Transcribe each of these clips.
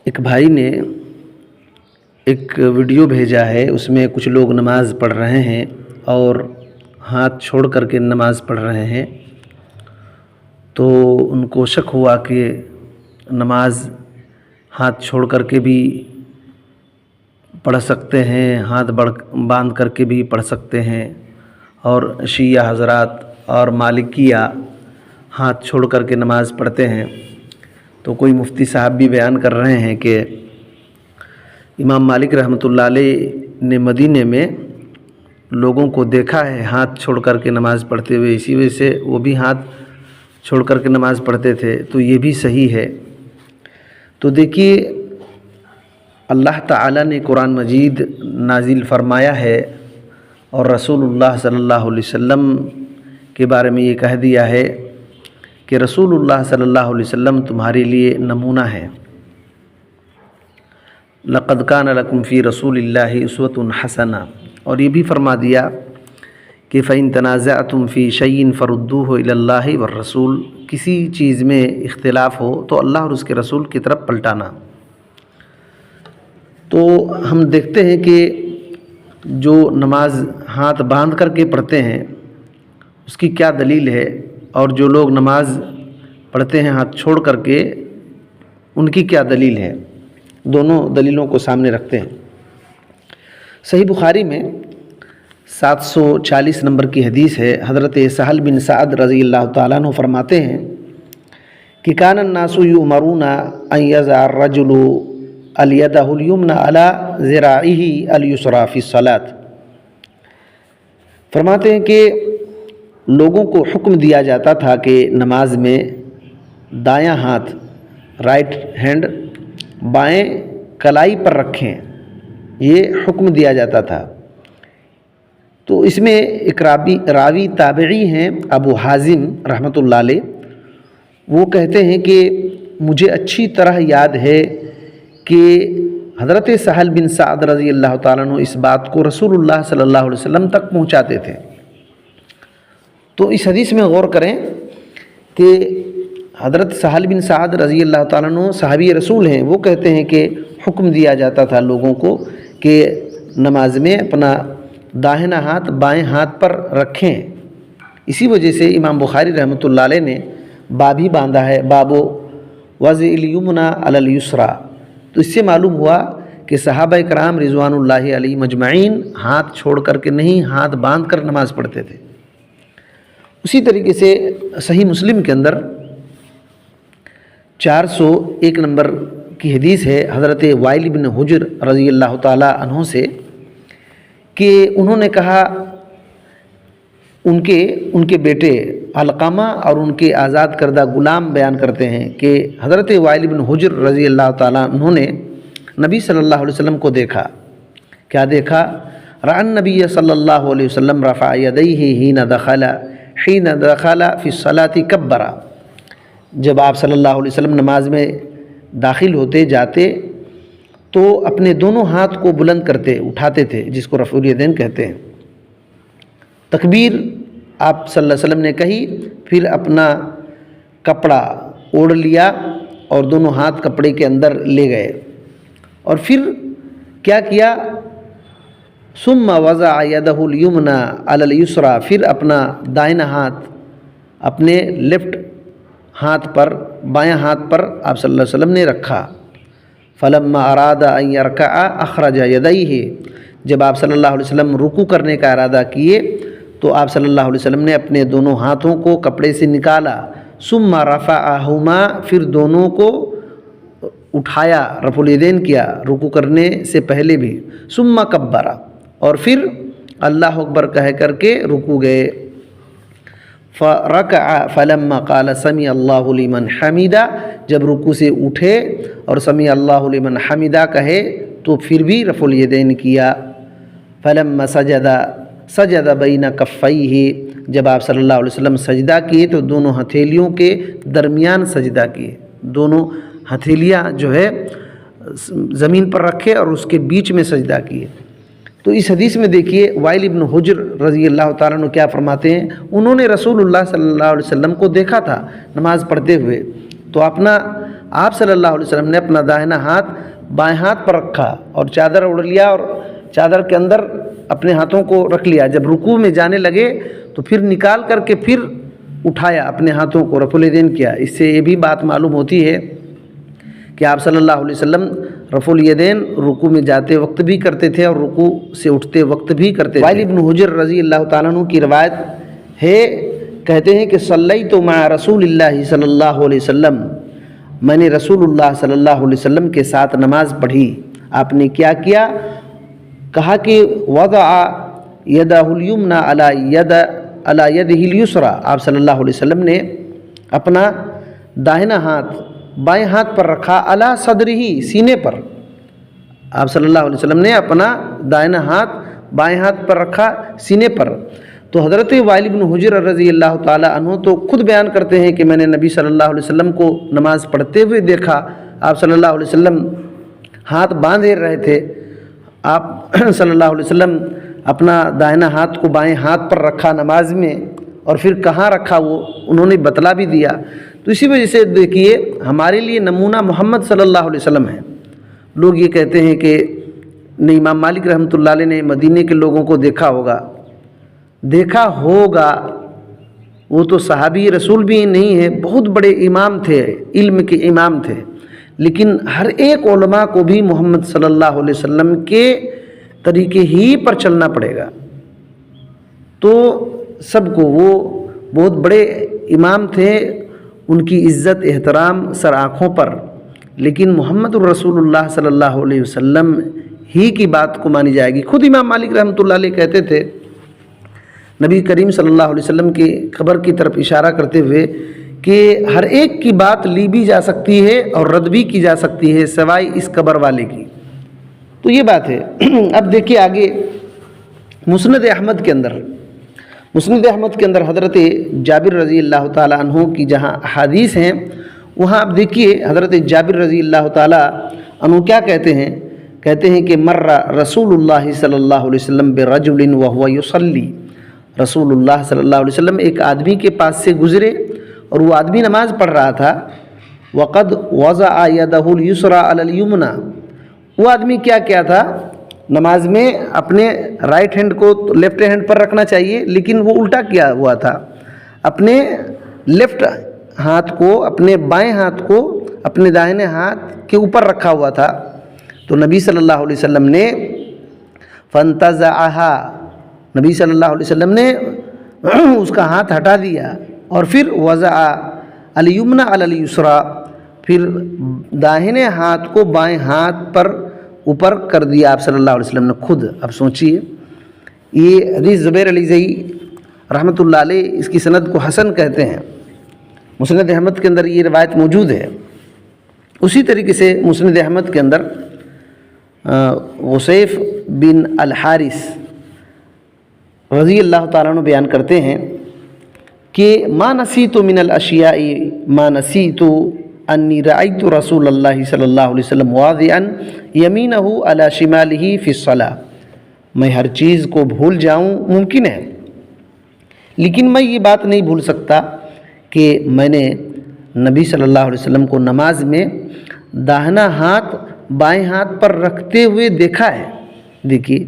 ایک بھائی نے ایک ویڈیو بھیجا ہے، اس میں کچھ لوگ نماز پڑھ رہے ہیں اور ہاتھ چھوڑ کر کے نماز پڑھ رہے ہیں، تو ان کو شک ہوا کہ نماز ہاتھ چھوڑ کر کے بھی پڑھ سکتے ہیں، ہاتھ باندھ کر کے بھی پڑھ سکتے ہیں، اور شیعہ حضرات اور مالکیہ ہاتھ چھوڑ کر کے نماز پڑھتے ہیں۔ تو کوئی مفتی صاحب بھی بیان کر رہے ہیں کہ امام مالک رحمۃ اللہ علیہ نے مدینے میں لوگوں کو دیکھا ہے ہاتھ چھوڑ کر کے نماز پڑھتے ہوئے، اسی وجہ سے وہ بھی ہاتھ چھوڑ کر کے نماز پڑھتے تھے، تو یہ بھی صحیح ہے۔ تو دیکھیے، اللہ تعالیٰ نے قرآن مجید نازل فرمایا ہے اور رسول اللہ صلی اللہ علیہ وسلم کے بارے میں یہ کہہ دیا ہے کہ رسول اللہ صلی اللہ علیہ وسلم تمہارے لیے نمونہ ہے۔ لقد کان لکم فی رسول اللہ اسوۃ حسنہ، اور یہ بھی فرما دیا کہ فَإِن تَنَازَعْتُمْ فِي شَيْءٍ فَرُدُّوهُ إِلَى اللَّهِ وَالرَّسُولِ، کسی چیز میں اختلاف ہو تو اللہ اور اس کے رسول کی طرف پلٹانا۔ تو ہم دیکھتے ہیں کہ جو نماز ہاتھ باندھ کر کے پڑھتے ہیں اس کی کیا دلیل ہے، اور جو لوگ نماز پڑھتے ہیں ہاتھ چھوڑ کر کے ان کی کیا دلیل ہے، دونوں دلیلوں کو سامنے رکھتے ہیں۔ صحیح بخاری میں 740 نمبر کی حدیث ہے، حضرت سہل بن سعد رضی اللہ تعالیٰ عنہ فرماتے ہیں کہ کان الناس یؤمرون ان یضع الرجل الیدہ الیمنی علی ذراعہ الیسری فی الصلاۃ۔ فرماتے ہیں کہ لوگوں کو حکم دیا جاتا تھا کہ نماز میں دایاں ہاتھ رائٹ ہینڈ بائیں کلائی پر رکھیں، یہ حکم دیا جاتا تھا۔ تو اس میں ایک راوی تابعی ہیں ابو حازم رحمۃ اللہ علیہ، وہ کہتے ہیں کہ مجھے اچھی طرح یاد ہے کہ حضرت سہل بن سعد رضی اللہ تعالیٰ عنہ اس بات کو رسول اللہ صلی اللہ علیہ وسلم تک پہنچاتے تھے۔ تو اس حدیث میں غور کریں کہ حضرت سہل بن سعد رضی اللہ تعالیٰ عنہ صحابی رسول ہیں، وہ کہتے ہیں کہ حکم دیا جاتا تھا لوگوں کو کہ نماز میں اپنا داہنا ہاتھ بائیں ہاتھ پر رکھیں۔ اسی وجہ سے امام بخاری رحمۃ اللہ علیہ نے باب ہی باندھا ہے، باب وضع الیمنی علی الیسری۔ تو اس سے معلوم ہوا کہ صحابہ کرام رضوان اللہ علیہ مجمعین ہاتھ چھوڑ کر کے نہیں، ہاتھ باندھ کر نماز پڑھتے تھے۔ اسی طریقے سے صحیح مسلم کے اندر 401 نمبر کی حدیث ہے حضرت وائل بن حجر رضی اللہ تعالی عنہ سے کہ انہوں نے کہا ان کے بیٹے علقمہ اور ان کے آزاد کردہ غلام بیان کرتے ہیں کہ حضرت وائل بن حجر رضی اللہ تعالیٰ عنہ نے نبی صلی اللہ علیہ وسلم کو دیکھا۔ کیا دیکھا؟ رأى النبی صلی اللہ علیہ وسلم رفع یدیہ حین دخل فی الصلاۃ کبر۔ جب آپ صلی اللہ علیہ وسلم نماز میں داخل ہوتے جاتے تو اپنے دونوں ہاتھ کو بلند کرتے اٹھاتے تھے، جس کو رفع الیدین کہتے ہیں۔ تکبیر آپ صلی اللہ علیہ وسلم نے کہی، پھر اپنا کپڑا اوڑھ لیا اور دونوں ہاتھ کپڑے کے اندر لے گئے، اور پھر کیا کیا؟ ثم وضع یدہ الیمنی علی الیسری، پھر اپنا دائنا ہاتھ اپنے لیفٹ ہاتھ پر بائیں ہاتھ پر آپ صلی اللہ علیہ وسلم نے رکھا۔ فلما اراد ان یرکع اخرج یدیہ، جب آپ صلی اللہ علیہ وسلم رکوع کرنے کا ارادہ کیے تو آپ صلی اللہ علیہ وسلم نے اپنے دونوں ہاتھوں کو کپڑے سے نکالا۔ ثم رفعہما، پھر دونوں کو اٹھایا، رفع الیدین کیا رکوع کرنے سے پہلے بھی۔ ثم کبر، اور پھر اللہ اکبر کہہ کر کے رکوع گئے۔ فرکع فلما قال سمع اللہ لمن حمدہ، جب رکوع سے اٹھے اور سمع اللہ لمن حمدہ کہے تو پھر بھی رفع الیدین کیا۔ فلما سجد بین کفیہ، جب آپ صلی اللہ علیہ وسلم سجدہ کیے تو دونوں ہتھیلیوں کے درمیان سجدہ کیے، دونوں ہتھیلیاں جو ہے زمین پر رکھے اور اس کے بیچ میں سجدہ کیے۔ تو اس حدیث میں دیکھیے وائل ابن حجر رضی اللہ تعالیٰ عنہ کیا فرماتے ہیں، انہوں نے رسول اللہ صلی اللہ علیہ وسلم کو دیکھا تھا نماز پڑھتے ہوئے، تو اپنا آپ صلی اللہ علیہ وسلم نے اپنا داہنا ہاتھ بائیں ہاتھ پر رکھا اور چادر اوڑھ لیا اور چادر کے اندر اپنے ہاتھوں کو رکھ لیا. جب رکوع میں جانے لگے تو پھر نکال کر کے پھر اٹھایا اپنے ہاتھوں کو، رفع الیدین کیا. اس سے یہ بھی بات معلوم ہوتی ہے کہ آپ صلی اللہ علیہ وسلم رفع الیدین رکوع میں جاتے وقت بھی کرتے تھے اور رکوع سے اٹھتے وقت بھی کرتے تھے. وائل بن حجر رضی اللہ تعالیٰ عنہ کی روایت ہے، کہتے ہیں کہ صلیت مع رسول اللہ صلی اللہ علیہ وسلم، میں نے رسول اللہ صلی اللہ علیہ وسلم کے ساتھ نماز پڑھی. آپ نے کیا کیا؟ کہا کہ وضع یدہ الیمنی علی یدہ الیسری، آپ صلی اللہ علیہ وسلم نے اپنا داہنا ہاتھ بائیں ہاتھ پر رکھا، علی صدرہ، سینے پر. آپ صلی اللہ علیہ وسلم نے اپنا دائنا ہاتھ بائیں ہاتھ پر رکھا، سینے پر. تو حضرت وائل بن حجر رضی اللہ تعالی عنہ تو خود بیان کرتے ہیں کہ میں نے نبی صلی اللہ علیہ وسلم کو نماز پڑھتے ہوئے دیکھا. آپ صلی اللہ علیہ وسلم ہاتھ باندھے رہے تھے. آپ صلی اللہ علیہ وسلم اپنا دائنا ہاتھ کو بائیں ہاتھ پر رکھا نماز میں، اور پھر کہاں رکھا وہ انہوں نے بتلا بھی دیا. تو اسی وجہ سے دیکھیے ہمارے لیے نمونہ محمد صلی اللہ علیہ وسلم ہے. لوگ یہ کہتے ہیں کہ نہیں، امام مالک رحمۃ اللہ علیہ نے مدینے کے لوگوں کو دیکھا ہوگا. وہ تو صحابی رسول بھی نہیں ہے، بہت بڑے امام تھے، علم کے امام تھے، لیکن ہر ایک علماء کو بھی محمد صلی اللہ علیہ وسلم کے طریقے ہی پر چلنا پڑے گا. تو سب کو، وہ بہت بڑے امام تھے، ان کی عزت احترام سر آنکھوں پر، لیکن محمد الرسول اللہ صلی اللہ علیہ وسلم ہی کی بات کو مانی جائے گی. خود امام مالک رحمۃ اللہ علیہ کہتے تھے، نبی کریم صلی اللہ علیہ وسلم کی قبر کی طرف اشارہ کرتے ہوئے، کہ ہر ایک کی بات لی بھی جا سکتی ہے اور رد بھی کی جا سکتی ہے سوائے اس قبر والے کی. تو یہ بات ہے. اب دیکھیے آگے مسند احمد کے اندر حضرت جابر رضی اللہ تعالیٰ عنہ کی جہاں احادیث ہیں، وہاں آپ دیکھیے حضرت جابر رضی اللہ تعالیٰ عنہ کیا کہتے ہیں کہ مر رسول اللہ صلی اللہ علیہ وسلم برجل وهو یصلی. رسول اللہ صلی اللہ علیہ وسلم ایک آدمی کے پاس سے گزرے اور وہ آدمی نماز پڑھ رہا تھا. وقد وضع یدہ الیسری علی الیمنی. وہ آدمی کیا تھا؟ نماز میں اپنے رائٹ ہینڈ کو لیفٹ ہینڈ پر رکھنا چاہیے، لیکن وہ الٹا کیا ہوا تھا، اپنے لیفٹ ہاتھ کو، اپنے بائیں ہاتھ کو اپنے دائنے ہاتھ کے اوپر رکھا ہوا تھا. تو نبی صلی اللہ علیہ وسلم نے فانتزعہا، نبی صلی اللہ علیہ وسلم نے اس کا ہاتھ ہٹا دیا، اور پھر وضع الیمنی علی الیسری، پھر داہنے ہاتھ کو بائیں ہاتھ پر اوپر کر دیا آپ صلی اللہ علیہ وسلم نے خود. اب سوچئے، یہ حدیث زبیر علی زئی رحمۃ اللہ علیہ اس کی سند کو حسن کہتے ہیں. مسند احمد کے اندر یہ روایت موجود ہے. اسی طریقے سے مسند احمد کے اندر وصیف بن الحارث رضی اللہ تعالیٰ عنہ بیان کرتے ہیں کہ ما نسیت من الاشیاء ما نسیت انی رأیت رسول اللہ صلی اللہ علیہ وسلم واضعا یمینہ علی شمالہ فی الصلاۃ. میں ہر چیز کو بھول جاؤں ممکن ہے، لیکن میں یہ بات نہیں بھول سکتا کہ میں نے نبی صلی اللہ علیہ وسلم کو نماز میں داہنا ہاتھ بائیں ہاتھ پر رکھتے ہوئے دیکھا ہے. دیکھیے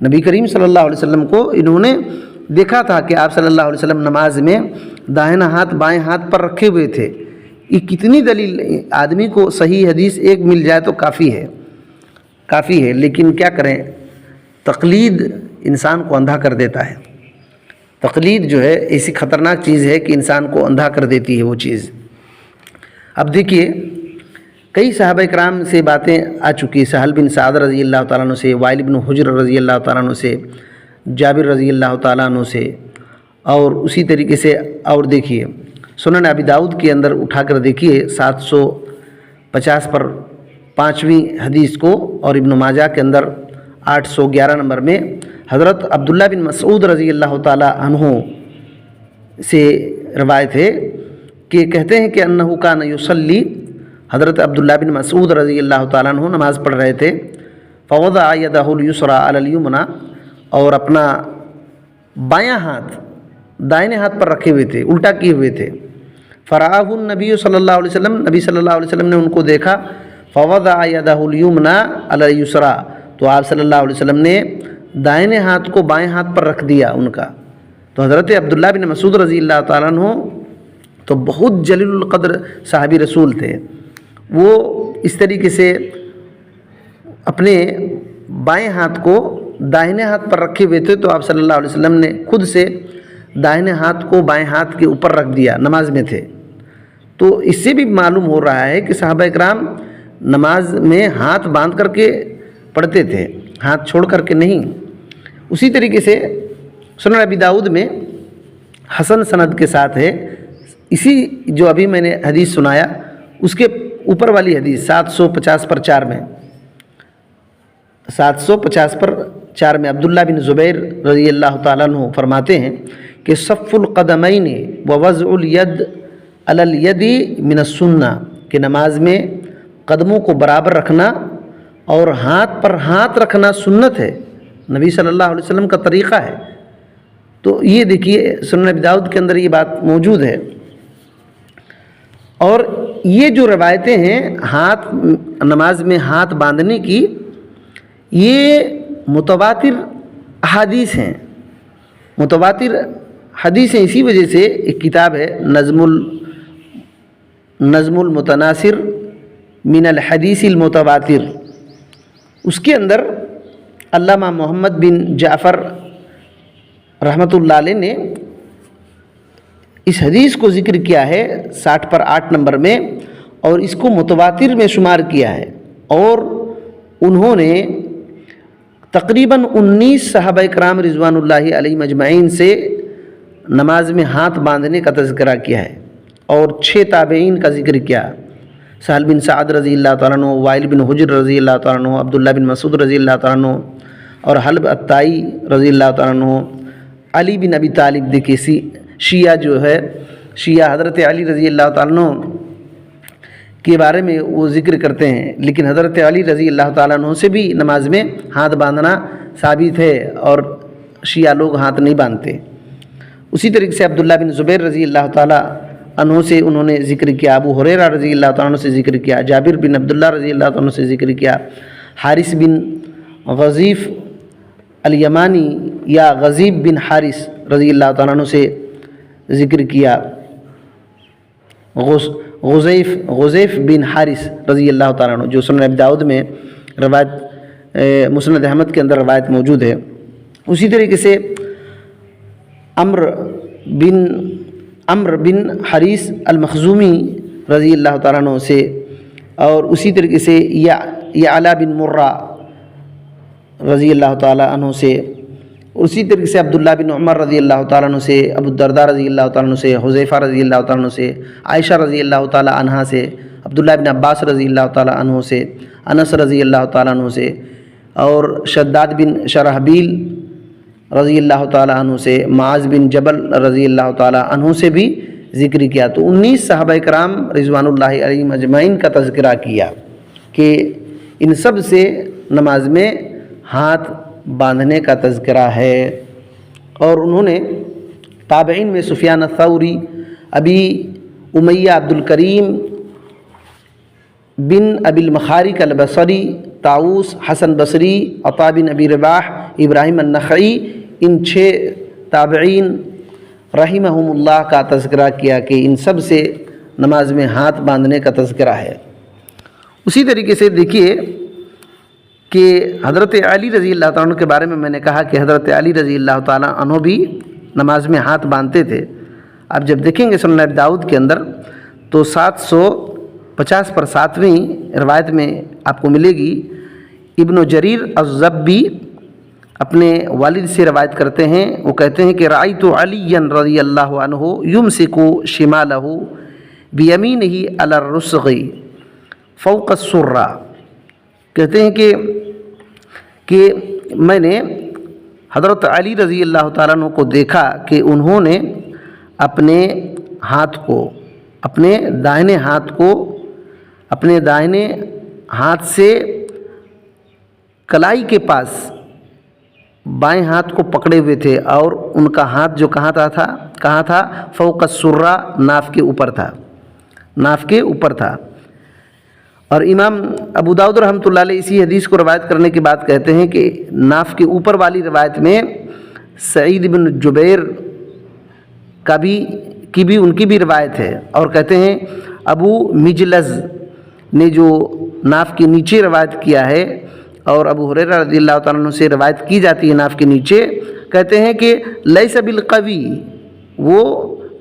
نبی کریم صلی اللہ علیہ وسلم کو انہوں نے دیکھا تھا کہ آپ صلی اللہ علیہ وسلم نماز میں داہنا ہاتھ بائیں ہاتھ پر رکھے ہوئے تھے. یہ کتنی دلیل، آدمی کو صحیح حدیث ایک مل جائے تو کافی ہے، لیکن کیا کریں، تقلید انسان کو اندھا کر دیتا ہے. تقلید جو ہے ایسی خطرناک چیز ہے کہ انسان کو اندھا کر دیتی ہے وہ چیز. اب دیکھیے کئی صحابہ کرام سے باتیں آ چکی، سہل بن سعد رضی اللہ تعالیٰ عنہ سے، وائل بن حجر رضی اللہ تعالیٰ عنہ سے، جابر رضی اللہ تعالیٰ عنہ سے، اور اسی طریقے سے اور دیکھیے سنن ابی داؤد کے اندر اٹھا کر دیکھیے 750 پر 5ویں حدیث کو، اور ابن ماجہ کے اندر 811 نمبر میں حضرت عبداللہ بن مسعود رضی اللہ تعالیٰ عنہ سے روایت ہے کہ کہتے ہیں کہ انہ کان یصلی، حضرت عبداللہ بن مسعود رضی اللہ تعالیٰ عنہ نماز پڑھ رہے تھے. فوضع یدہ الیسری علی الیمنی، اور اپنا بایاں ہاتھ دائنے ہاتھ پر رکھے ہوئے تھے، الٹا کیے ہوئے تھے. فراہ النبی صلی اللہ علیہ وسلم، نبی صلی اللہ علیہ وسلم نے ان کو دیکھا، فوضع یدہ الیمنی علی الیسری، تو آپ صلی اللہ علیہ وسلم نے دائنے ہاتھ کو بائیں ہاتھ پر رکھ دیا ان کا۔ تو حضرت عبداللہ بن مسعود رضی اللہ تعالیٰ عنہ تو بہت جلیل القدر صحابی رسول تھے، وہ اس طریقے سے اپنے بائیں ہاتھ کو داہنے ہاتھ پر رکھے ہوئے تھے، تو آپ صلی اللہ علیہ وسلم نے خود سے داہنے ہاتھ کو بائیں ہاتھ کے اوپر رکھ دیا، نماز میں تھے۔ تو اس سے بھی معلوم ہو رہا ہے کہ صحابہ کرام نماز میں ہاتھ باندھ کر کے پڑھتے تھے، ہاتھ چھوڑ کر کے نہیں۔ اسی طریقے سے سنن ابی داؤد میں حسن سند کے ساتھ ہے، اسی جو ابھی میں نے حدیث سنایا اس کے اوپر والی حدیث 750 پر 4 میں، 750 پر 4 میں عبداللہ بن زبیر رضی اللہ تعالیٰ عنہ فرماتے ہیں کہ صف القدمین ووضع الید علی الید من السنہ، کہ نماز میں قدموں کو برابر رکھنا اور ہاتھ پر ہاتھ رکھنا سنت ہے، نبی صلی اللہ علیہ وسلم کا طریقہ ہے۔ تو یہ دیکھیے سنن ابی داؤد کے اندر یہ بات موجود ہے۔ اور یہ جو روایتیں ہیں ہاتھ نماز میں ہاتھ باندھنے کی، یہ متواتر احادیث ہیں، متواتر حدیث ہیں۔ اسی وجہ سے ایک کتاب ہے نظم المتناثر من الحدیث المتواتر، اس کے اندر علامہ محمد بن جعفر رحمۃ اللہ علیہ نے اس حدیث کو ذکر کیا ہے 60 پر 8 نمبر میں، اور اس کو متواتر میں شمار کیا ہے، اور انہوں نے تقریباً 19 صحابہ کرام رضوان اللہ علیہم اجمعین سے نماز میں ہاتھ باندھنے کا تذکرہ کیا ہے، اور 6 تابعین کا ذکر کیا، سہل بن سعد رضی اللہ تعالیٰ عنہ، وائل بن حجر رضی اللہ تعالیٰ عنہ، عبداللہ بن مسعود رضی اللہ تعالیٰ عنہ، اور حلب الطائی رضی اللہ تعالیٰ عنہ، علی بن ابی طالب۔ دیکھیے شیعہ جو ہے، شیعہ حضرت علی رضی اللہ تعالیٰ عنہ کے بارے میں وہ ذکر کرتے ہیں، لیکن حضرت علی رضی اللہ تعالیٰ عنہ سے بھی نماز میں ہاتھ باندھنا ثابت ہے، اور شیعہ لوگ ہاتھ نہیں باندھتے۔ اسی طریقے سے عبداللہ بن زبیر رضی اللہ تعالیٰ عنہ سے انہوں نے ذکر کیا، ابو ہریرہ رضی اللہ تعالیٰ عنہ سے ذکر کیا، جابر بن عبداللہ رضی اللہ تعالیٰ عنہ سے ذکر کیا، حارث بن غزیف الیمانی یا غزیب بن حارث رضی اللہ تعالیٰ عنہ سے ذکر کیا، غزیف بن حارث رضی اللہ تعالیٰ عنہ، جو سنن ابی داؤد میں روایت، مسند احمد کے اندر روایت موجود ہے۔ اسی طریقے سے عمر بن حریث المخزومی رضی اللہ تعالیٰ عنہ سے، اور اسی طریقے سے یعلا بن مرہ رضی اللہ تعالیٰ عنہ سے، اسی طریقے سے عبداللہ بن عمر رضی اللہ تعالیٰ عنہ سے، ابو الدرداء رضی اللہ تعالیٰ عنہ سے، حذیفہ رضی اللہ تعالیٰ عنہ سے، عائشہ رضی اللہ تعالیٰ عنہا سے، عبداللہ بن عباس رضی اللہ تعالیٰ عنہ سے، انس رضی اللہ تعالیٰ عنہ سے، اور شداد بن شرحبیل رضی اللہ تعالیٰ عنہ سے، معاذ بن جبل رضی اللہ تعالیٰ عنہ سے بھی ذکر کیا۔ تو 19 صحابہ کرام رضوان اللہ علیہم اجمعین کا تذکرہ کیا کہ ان سب سے نماز میں ہاتھ باندھنے کا تذکرہ ہے۔ اور انہوں نے تابعین میں سفیان الثوری، ابی امیہ عبد الکریم بن ابی المخارق البصری، طاؤوس، حسن بصری، عطاء بن ابی رباح، ابراہیم النخعی، ان 6 تابعین رحمہم اللہ کا تذکرہ کیا کہ ان سب سے نماز میں ہاتھ باندھنے کا تذکرہ ہے۔ اسی طریقے سے دیکھیے کہ حضرت علی رضی اللہ تعالیٰ عنہ کے بارے میں نے کہا کہ حضرت علی رضی اللہ تعالیٰ عنہ بھی نماز میں ہاتھ باندھتے تھے۔ اب جب دیکھیں گے سنن ابی داؤد کے اندر تو 750 پر 7ویں روایت میں آپ کو ملے گی، ابن جریر الضبی اپنے والد سے روایت کرتے ہیں، وہ کہتے ہیں کہ رأیت علی رضی اللہ عنہ یمسک شمالہ بیمینہ علی الرسغ فوق السرہ، کہتے ہیں کہ میں نے حضرت علی رضی اللہ تعالیٰ عنہ کو دیکھا کہ انہوں نے اپنے ہاتھ کو، اپنے دائنے ہاتھ سے کلائی کے پاس بائیں ہاتھ کو پکڑے ہوئے تھے، اور ان کا ہاتھ جو کہاں تھا فوق السرہ، ناف کے اوپر تھا۔ ناف کے اوپر تھا۔ اور امام ابو داؤد رحمۃ اللہ علیہ اسی حدیث کو روایت کرنے کے بعد کہتے ہیں کہ ناف کے اوپر والی روایت میں سعید بن جبیر ان کی بھی روایت ہے، اور کہتے ہیں ابو مجلز نے جو ناف کے نیچے روایت کیا ہے، اور ابو ہریرہ رضی اللہ تعالیٰ عنہ سے روایت کی جاتی ہے ناف کے نیچے، کہتے ہیں کہ لیس بالقوی، وہ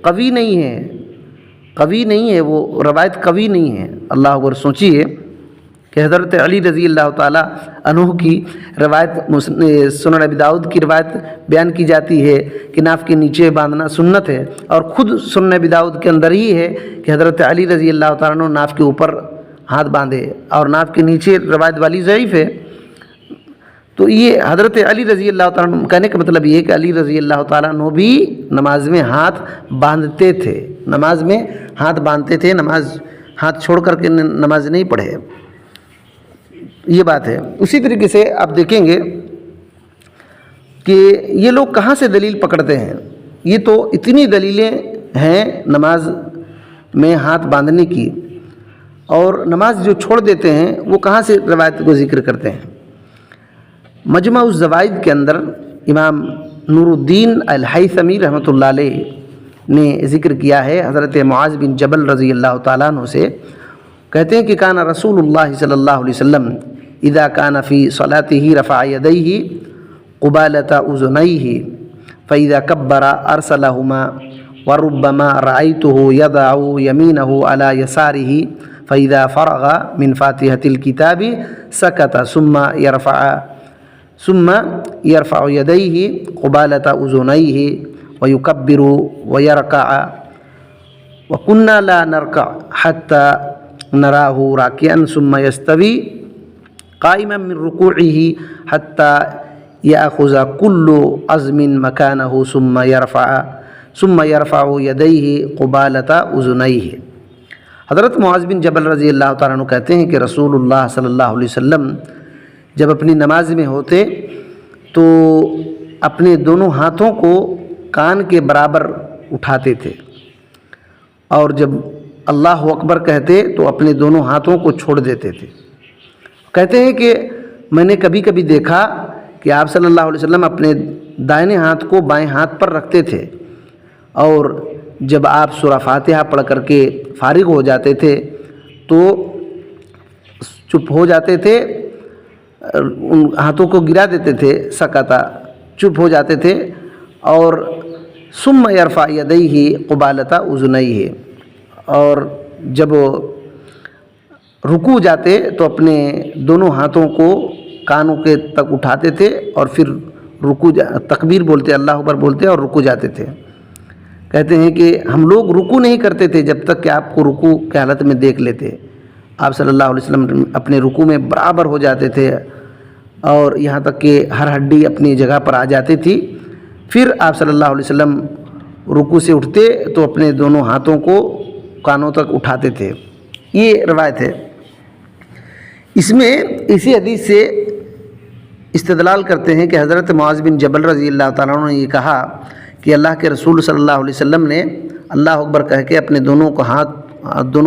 قوی نہیں ہے، وہ روایت قوی نہیں ہے۔ اللہ اکبر! سوچیے کہ حضرت علی رضی اللہ تعالیٰ عنہ کی روایت سنن ابی داؤد کی روایت بیان کی جاتی ہے کہ ناف کے نیچے باندھنا سنت ہے، اور خود سنن ابی داؤد کے اندر ہی ہے کہ حضرت علی رضی اللہ تعالیٰ عنہ ناف کے اوپر ہاتھ باندھے، اور ناف کے نیچے روایت والی ضعیف ہے۔ تو یہ حضرت علی رضی اللہ تعالیٰ عنہ، کہنے کا مطلب یہ ہے کہ علی رضی اللہ تعالیٰ عنہ بھی نماز میں ہاتھ باندھتے تھے، نماز ہاتھ چھوڑ کر کے نماز نہیں پڑھے، یہ بات ہے۔ اسی طریقے سے آپ دیکھیں گے کہ یہ لوگ کہاں سے دلیل پکڑتے ہیں، یہ تو اتنی دلیلیں ہیں نماز میں ہاتھ باندھنے کی، اور نماز جو چھوڑ دیتے ہیں وہ کہاں سے روایت کو ذکر کرتے ہیں۔ مجمع الزوائد کے اندر امام نور الدین الہیثمی رحمۃ اللہ علیہ نے ذکر کیا ہے حضرت معاذ بن جبل رضی اللہ تعالیٰ عنہ سے، کہتے ہیں کہ کان رسول اللہ صلی اللہ علیہ وسلم اذا کان فی صلاتہ رفع یدیہ قبالۃ اذنیہ فاذا کبر ارسلہما وربما رأیتہ یضع یمینہ علی یسارہ فاذا فرغ من فاتحۃ الکتاب سکت ثم يرفع يديه قبالة أذنيه ويكبر ويركع وكنا لا نركع حتى نراه راكعا ثم يستوي قائما من ركوعه حتى يأخذ كل عظم مكانه ثم يرفع يديه قبالة أذنيه۔ حضرت معاذ بن جبل رضی اللہ تعالیٰ عنہ کہتے ہیں کہ رسول اللہ صلی اللہ علیہ وسلم جب اپنی نماز میں ہوتے تو اپنے دونوں ہاتھوں کو کان کے برابر اٹھاتے تھے، اور جب اللہ اکبر کہتے تو اپنے دونوں ہاتھوں کو چھوڑ دیتے تھے۔ کہتے ہیں کہ میں نے کبھی کبھی دیکھا کہ آپ صلی اللہ علیہ وسلم اپنے دائیں ہاتھ کو بائیں ہاتھ پر رکھتے تھے، اور جب آپ سورہ فاتحہ پڑھ کر کے فارغ ہو جاتے تھے تو چپ ہو جاتے تھے، ان ہاتھوں کو گرا دیتے تھے، سکتا، چپ ہو جاتے تھے، اور ثم یرفع یدیہ قبالۃ اذنیہ، اور جب رکوع جاتے تو اپنے دونوں ہاتھوں کو کانوں کے تک اٹھاتے تھے، اور پھر رکوع تکبیر بولتے، اللہ اکبر بولتے اور رکوع جاتے تھے۔ کہتے ہیں کہ ہم لوگ رکوع نہیں کرتے تھے جب تک کہ آپ کو رکوع کی حالت میں دیکھ لیتے۔ آپ صلی اللہ علیہ وسلم اپنے رکوع میں برابر ہو جاتے تھے، اور یہاں تک کہ ہر ہڈی اپنی جگہ پر آ جاتی تھی۔ پھر آپ صلی اللہ علیہ وسلم رکوع سے اٹھتے تو اپنے دونوں ہاتھوں کو کانوں تک اٹھاتے تھے، یہ روایت ہے۔ اس میں اسی حدیث سے استدلال کرتے ہیں کہ حضرت معاذ بن جبل رضی اللہ تعالیٰ عنہ نے یہ کہا کہ اللہ کے رسول صلی اللہ علیہ وسلم نے اللہ اکبر کہہ کے اپنے دونوں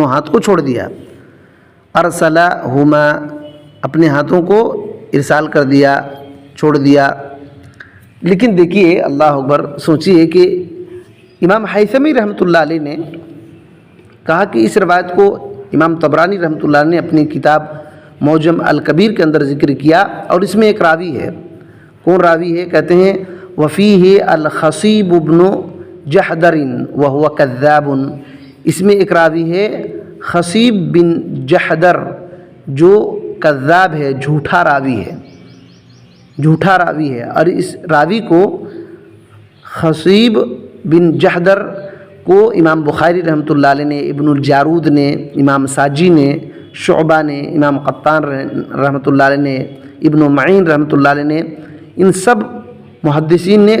ہاتھ کو چھوڑ دیا، ارسلہما، اپنے ہاتھوں کو ارسال کر دیا، چھوڑ دیا۔ لیکن دیکھیے اللہ اکبر، سوچیے کہ امام حیثمی رحمۃ اللہ علیہ نے کہا کہ اس روایت کو امام طبرانی رحمۃ اللہ علیہ نے اپنی کتاب معجم الکبیر کے اندر ذکر کیا، اور اس میں ایک راوی ہے۔ کون راوی ہے؟ کہتے ہیں وفیہ الخصیب بن جحدر وہو کذاب، اس میں ایک راوی ہے خصیب بن جحدر جو کذاب ہے، جھوٹا راوی ہے، اور اس راوی کو خصیب بن جحدر کو امام بخاری رحمۃ اللہ علیہ نے، ابن الجارود نے، امام ساجی نے، شعبہ نے، امام قطان رحمۃ اللہ علیہ نے، ابن معین رحمۃ اللہ علیہ نے، ان سب محدثین نے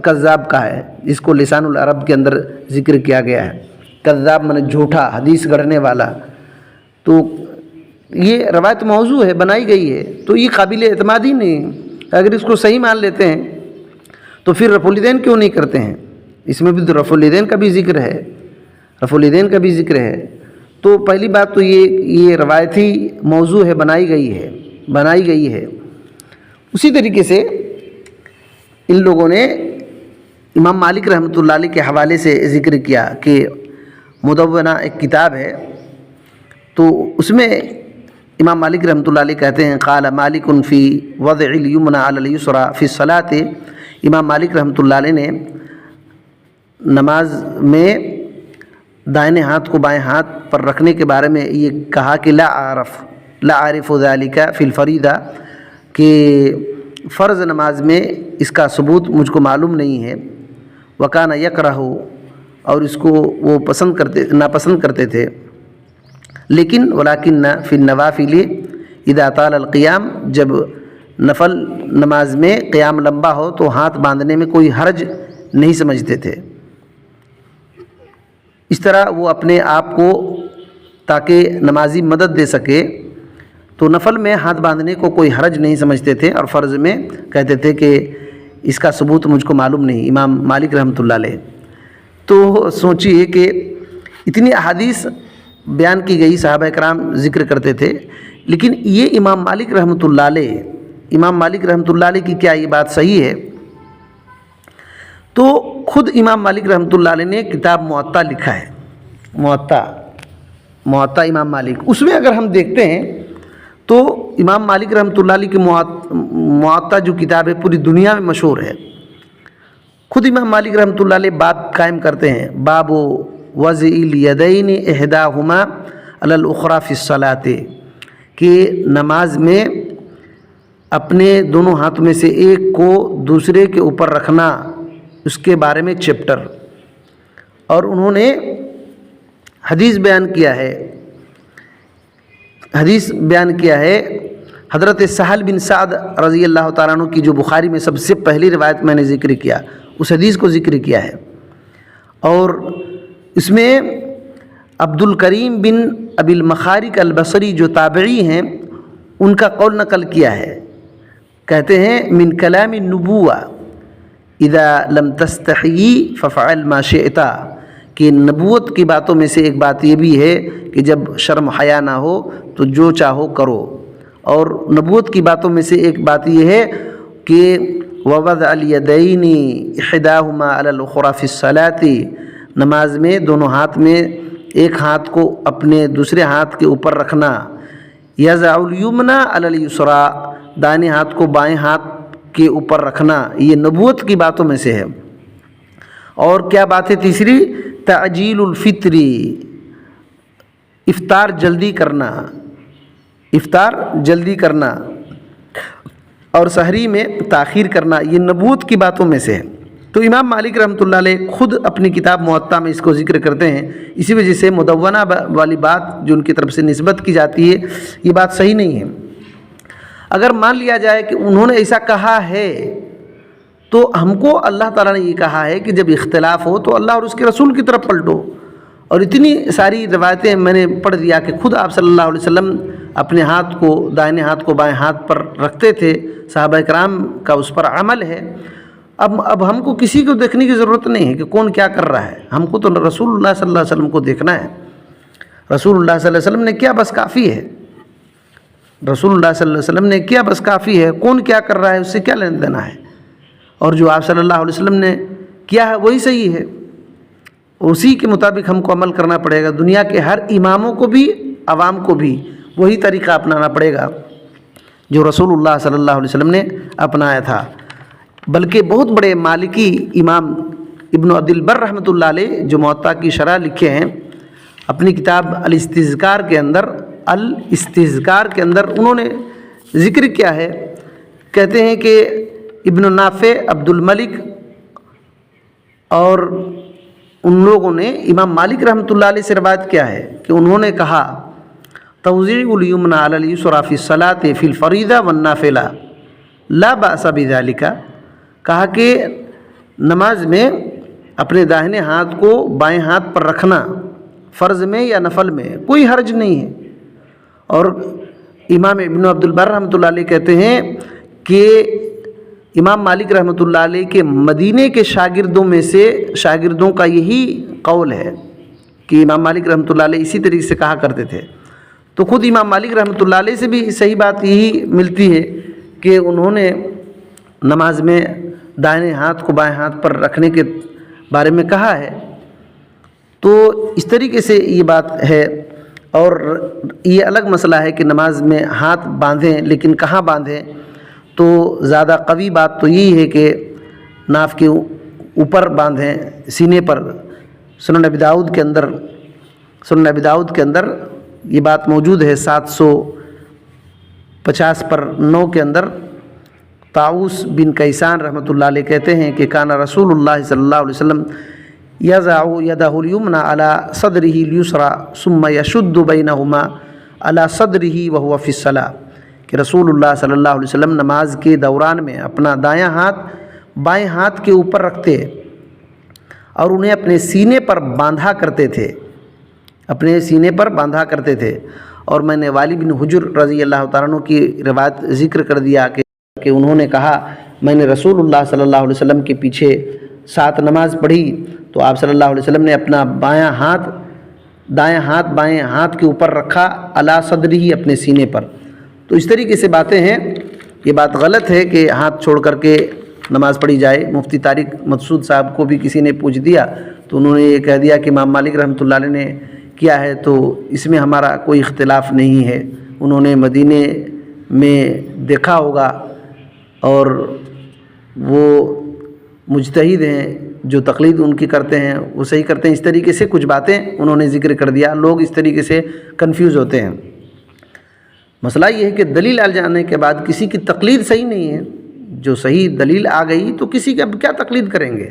کذاب کہا ہے، جس کو لسان العرب کے اندر ذکر کیا گیا ہے۔ کذاب معنی جھوٹا، حدیث گڑھنے والا۔ تو یہ روایت موضوع ہے، بنائی گئی ہے، تو یہ قابل اعتماد ہی نہیں ہے۔ اگر اس کو صحیح مان لیتے ہیں تو پھر رفع الیدین کیوں نہیں کرتے ہیں؟ اس میں بھی تو رفع الیدین کا بھی ذکر ہے، تو پہلی بات تو یہ روایتی موضوع ہے، بنائی گئی ہے۔ اسی طریقے سے ان لوگوں نے امام مالک رحمۃ اللہ علیہ کے حوالے سے ذکر کیا کہ مدونہ ایک کتاب ہے، تو اس میں امام مالک رحمۃ اللہ علیہ کہتے ہیں قال مالک فی وضع الیمنى علی الیسری فی الصلاۃ، امام مالک رحمۃ اللہ علیہ نے نماز میں دائیں ہاتھ کو بائیں ہاتھ پر رکھنے کے بارے میں یہ کہا کہ لا اعرف ذلک فی الفریضہ، کہ فرض نماز میں اس کا ثبوت مجھ کو معلوم نہیں ہے، وکان یکرہ، اور اس کو وہ ناپسند کرتے تھے، لیکن ولیکن فی النوافل اذا طال القیام، جب نفل نماز میں قیام لمبا ہو تو ہاتھ باندھنے میں کوئی حرج نہیں سمجھتے تھے۔ اس طرح وہ اپنے آپ کو تاکہ نمازی مدد دے سکے تو نفل میں ہاتھ باندھنے کو کوئی حرج نہیں سمجھتے تھے، اور فرض میں کہتے تھے کہ اس کا ثبوت مجھ کو معلوم نہیں، امام مالک رحمۃ اللہ علیہ۔ تو سوچیے کہ اتنی احادیث بیان کی گئی، صحابہ کرام ذکر کرتے تھے، لیکن یہ امام مالک رحمۃ اللہ علیہ کی کیا یہ بات صحیح ہے؟ تو خود امام مالک رحمۃ اللہ علیہ نے کتاب موطا لکھا ہے، موطا امام مالک، اس میں اگر ہم دیکھتے ہیں تو امام مالک رحمۃ اللہ علیہ کی موطا جو کتاب ہے پوری دنیا میں مشہور ہے۔ خود امام مالک رحمۃ اللہ علیہ باب قائم کرتے ہیں، باب وضع الیدین احداہما علی الاخری فی الصلاۃ، کہ نماز میں اپنے دونوں ہاتھوں میں سے ایک کو دوسرے کے اوپر رکھنا، اس کے بارے میں چیپٹر، اور انہوں نے حدیث بیان کیا ہے حضرت سہل بن سعد رضی اللہ تعالیٰ عنہ کی، جو بخاری میں سب سے پہلی روایت میں نے ذکر کیا، اس حدیث کو ذکر کیا ہے، اور اس میں عبد الکریم بن ابی المخارق البصری جو تابعی ہیں، ان کا قول نقل کیا ہے، کہتے ہیں من کلام النبوہ اذا لم تستحیی ففعل ما شئت، کہ نبوت کی باتوں میں سے ایک بات یہ بھی ہے کہ جب شرم حیا نہ ہو تو جو چاہو کرو، اور نبوت کی باتوں میں سے ایک بات یہ ہے کہ ووضع الیدین احداہما علی الاخری فی الصلاۃ، نماز میں دونوں ہاتھ میں ایک ہاتھ کو اپنے دوسرے ہاتھ کے اوپر رکھنا، یضع الیمنى علی الیسری، دائیں ہاتھ کو بائیں ہاتھ کے اوپر رکھنا، یہ نبوت کی باتوں میں سے ہے۔ اور کیا بات ہے تیسری؟ تعجیل الفطر، افطار جلدی کرنا اور سحری میں تاخیر کرنا، یہ نبوت کی باتوں میں سے ہے۔ تو امام مالک رحمۃ اللہ علیہ خود اپنی کتاب موطا میں اس کو ذکر کرتے ہیں، اسی وجہ سے مدونہ والی بات جو ان کی طرف سے نسبت کی جاتی ہے، یہ بات صحیح نہیں ہے۔ اگر مان لیا جائے کہ انہوں نے ایسا کہا ہے، تو ہم کو اللہ تعالیٰ نے یہ کہا ہے کہ جب اختلاف ہو تو اللہ اور اس کے رسول کی طرف پلٹو، اور اتنی ساری روایتیں میں نے پڑھ دیا کہ خود آپ صلی اللہ علیہ وسلم اپنے ہاتھ کو دائیں ہاتھ کو بائیں ہاتھ پر رکھتے تھے، صحابہ کرام کا اس پر عمل ہے۔ اب ہم کو کسی کو دیکھنے کی ضرورت نہیں ہے کہ کون کیا کر رہا ہے، ہم کو تو رسول اللہ صلی اللہ علیہ وسلم کو دیکھنا ہے۔ رسول اللہ صلی اللہ علیہ وسلم نے کیا بس کافی ہے، رسول اللہ صلی اللہ علیہ وسلم نے کیا بس کافی ہے، کون کیا کر رہا ہے اس سے کیا لینا دینا ہے، اور جو آپ صلی اللہ علیہ وسلم نے کیا ہے وہی صحیح ہے، اسی کے مطابق ہم کو عمل کرنا پڑے گا۔ دنیا کے ہر اماموں کو بھی، عوام کو بھی وہی طریقہ اپنانا پڑے گا جو رسول اللہ صلی اللہ علیہ وسلم نے اپنایا تھا۔ بلکہ بہت بڑے مالکی امام ابن عبد البر رحمۃ اللہ علیہ جو موطا کی شرح لکھے ہیں، اپنی کتاب الاستذکار کے اندر انہوں نے ذکر کیا ہے، کہتے ہیں کہ ابن نافع، عبد الملک اور ان لوگوں نے امام مالک رحمۃ اللہ علیہ سے روایت کیا ہے کہ انہوں نے کہا توزیع الیمنى علی الیسری فی الصلاۃ فی الفریضہ والنافلہ لا باس بذلک، کہا کہ نماز میں اپنے داہنے ہاتھ کو بائیں ہاتھ پر رکھنا فرض میں یا نفل میں کوئی حرج نہیں ہے۔ اور امام ابن عبد البر رحمۃ اللہ علیہ کہتے ہیں کہ امام مالک رحمۃ اللہ علیہ کے مدینے کے شاگردوں کا یہی قول ہے کہ امام مالک رحمۃ اللہ علیہ اسی طریقے سے کہا کرتے تھے۔ تو خود امام مالک رحمۃ اللہ علیہ سے بھی صحیح بات یہی ملتی ہے کہ انہوں نے نماز میں دائیں ہاتھ کو بائیں ہاتھ پر رکھنے کے بارے میں کہا ہے۔ تو اس طریقے سے یہ بات ہے، اور یہ الگ مسئلہ ہے کہ نماز میں ہاتھ باندھیں، لیکن کہاں باندھیں؟ تو زیادہ قوی بات تو یہی ہے کہ ناف کے اوپر باندھیں، سینے پر۔ سنن ابی داؤد کے اندر یہ بات موجود ہے، 750 پر 9 کے اندر طاؤس بن کیسان رحمۃ اللہ علیہ کہتے ہیں کہ کان رسول اللہ صلی اللہ علیہ وسلم یضع یدہ الیمنی علی صدرہ الیسری ثم یشد بینہما علی صدرہ وہو فی الصلاۃ، کہ رسول اللہ صلی اللہ علیہ وسلم نماز کے دوران میں اپنا دایاں ہاتھ بائیں ہاتھ کے اوپر رکھتے اور انہیں اپنے سینے پر باندھا کرتے تھے، اور میں نے والی بن حجر رضی اللہ تعالیٰ عنہ کی روایت ذکر کر دیا کہ انہوں نے کہا میں نے رسول اللہ صلی اللہ علیہ وسلم کے پیچھے 7 نماز پڑھی، تو آپ صلی اللہ علیہ وسلم نے اپنا دایاں ہاتھ بائیں ہاتھ کے اوپر رکھا، علی صدرہ اپنے سینے پر۔ تو اس طریقے سے باتیں ہیں۔ یہ بات غلط ہے کہ ہاتھ چھوڑ کر کے نماز پڑھی جائے۔ مفتی طارق مقصود صاحب کو بھی کسی نے پوچھ دیا تو انہوں نے یہ کہہ دیا کہ امام مالک رحمۃ اللہ علیہ نے کیا ہے، تو اس میں ہمارا کوئی اختلاف نہیں ہے۔ انہوں نے مدینے میں دیکھا ہوگا، اور وہ مجتہد ہیں، جو تقلید ان کی کرتے ہیں وہ صحیح کرتے ہیں۔ اس طریقے سے کچھ باتیں انہوں نے ذکر کر دیا، لوگ اس طریقے سے کنفیوز ہوتے ہیں۔ مسئلہ یہ ہے کہ دلیل آ جانے کے بعد کسی کی تقلید صحیح نہیں ہے۔ جو صحیح دلیل آ گئی تو کسی کی اب کیا تقلید کریں گے؟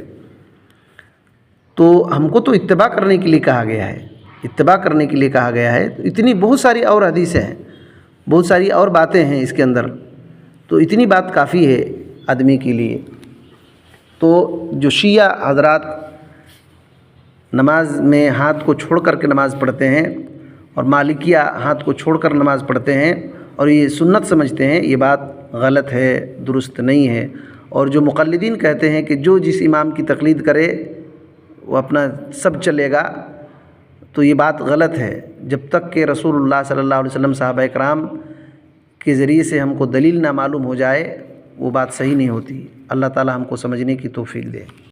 تو ہم کو تو اتباع کرنے کے لیے کہا گیا ہے، اتنی بہت ساری اور حدیثیں ہیں، بہت ساری اور باتیں ہیں اس کے اندر، تو اتنی بات کافی ہے آدمی کے لیے۔ تو جو شیعہ حضرات نماز میں ہاتھ کو چھوڑ کر کے نماز پڑھتے ہیں، اور مالکیہ ہاتھ کو چھوڑ کر نماز پڑھتے ہیں اور یہ سنت سمجھتے ہیں، یہ بات غلط ہے، درست نہیں ہے۔ اور جو مقلدین کہتے ہیں کہ جو جس امام کی تقلید کرے وہ اپنا سب چلے گا، تو یہ بات غلط ہے۔ جب تک کہ رسول اللہ صلی اللہ علیہ وسلم صحابہ کرام کے ذریعے سے ہم کو دلیل نہ معلوم ہو جائے، وہ بات صحیح نہیں ہوتی۔ اللہ تعالی ہم کو سمجھنے کی توفیق دے۔